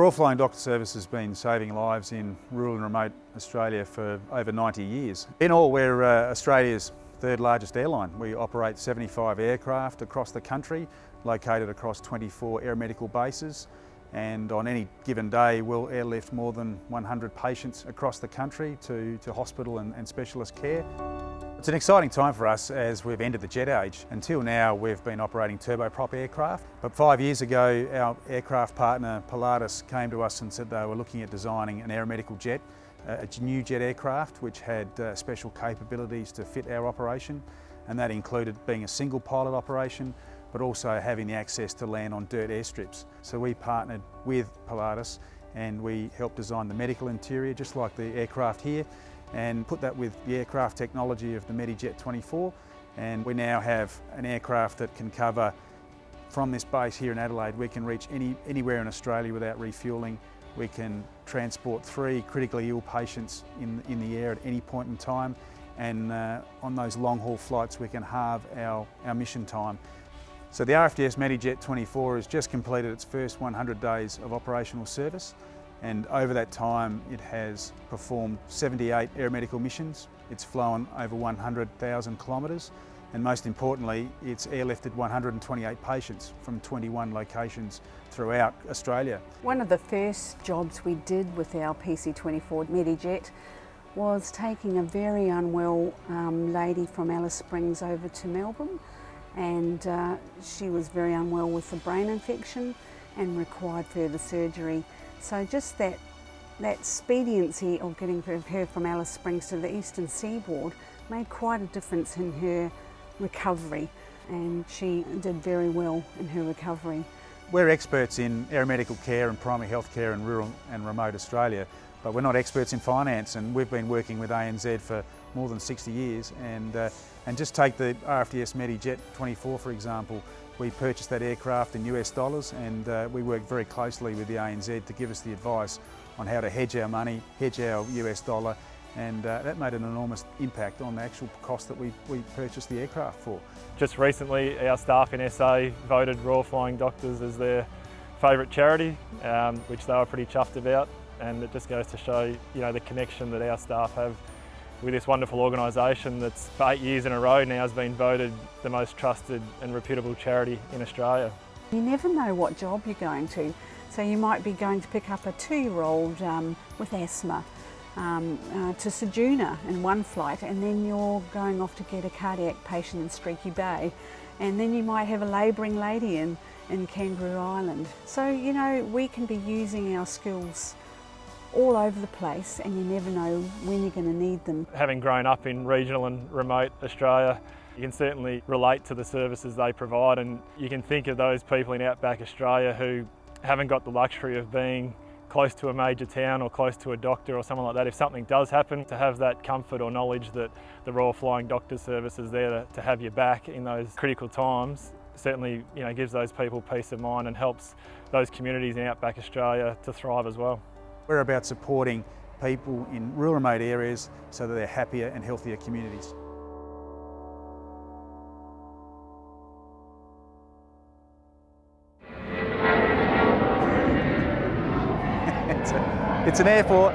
Royal Flying Doctor Service has been saving lives in rural and remote Australia for over 90 years. In all, we're Australia's third largest airline. We operate 75 aircraft across the country, located across 24 aeromedical bases, and on any given day we'll airlift more than 100 patients across the country to hospital and specialist care. It's an exciting time for us as we've entered the jet age. Until now we've been operating turboprop aircraft, but 5 years ago our aircraft partner Pilatus came to us and said they were looking at designing an aeromedical jet, a new jet aircraft which had special capabilities to fit our operation, and that included being a single pilot operation but also having the access to land on dirt airstrips. So we partnered with Pilatus and we helped design the medical interior just like the aircraft here, and put that with the aircraft technology of the MediJet 24, and we now have an aircraft that can cover, from this base here in Adelaide, we can reach anywhere in Australia without refuelling. We can transport 3 critically ill patients in the air at any point in time, and on those long haul flights we can halve our mission time. So the RFDS MediJet 24 has just completed its first 100 days of operational service, and over that time it has performed 78 aeromedical missions. It's flown over 100,000 kilometres, and most importantly it's airlifted 128 patients from 21 locations throughout Australia. One of the first jobs we did with our PC-24 MediJet was taking a very unwell lady from Alice Springs over to Melbourne, and she was very unwell with a brain infection and required further surgery. So just that expediency of getting her from Alice Springs to the eastern seaboard made quite a difference in her recovery, and she did very well in her recovery. We're experts in aeromedical care and primary health care in rural and remote Australia, but we're not experts in finance, and we've been working with ANZ for more than 60 years. And just take the RFDS MediJet 24 for example. We purchased that aircraft in US dollars, and we worked very closely with the ANZ to give us the advice on how to hedge our money, hedge our US dollar, and that made an enormous impact on the actual cost that we purchased the aircraft for. Just recently our staff in SA voted Royal Flying Doctors as their favourite charity, which they were pretty chuffed about, and it just goes to show the connection that our staff have with this wonderful organisation that's for 8 years in a row now has been voted the most trusted and reputable charity in Australia. You never know what job you're going to. So you might be going to pick up a 2-year-old with asthma to Ceduna in one flight, and then you're going off to get a cardiac patient in Streaky Bay, and then you might have a labouring lady in Kangaroo Island. So we can be using our skills all over the place, and you never know when you're going to need them. Having grown up in regional and remote Australia, you can certainly relate to the services they provide, and you can think of those people in outback Australia who haven't got the luxury of being close to a major town or close to a doctor or something like that. If something does happen, to have that comfort or knowledge that the Royal Flying Doctor Service is there to have your back in those critical times certainly gives those people peace of mind and helps those communities in outback Australia to thrive as well. We're about supporting people in rural remote areas so that they're happier and healthier communities. It's an airport.